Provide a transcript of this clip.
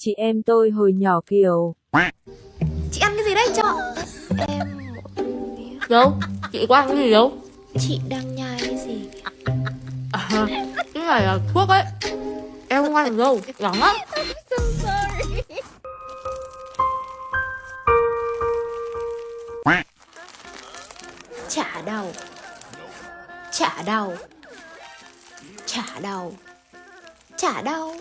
chị em tôi hồi nhỏ kiểu. Chị ăn cái gì đấy cho em một miếng. Đâu? Chị có ăn cái gì đâu? Chị đang nhai cái gì? À, cái này là thuốc ấy. Em không ăn được đâu, đắng lắm. So sorry. Chả đau. Chả đau. Chả đau. Chả đau.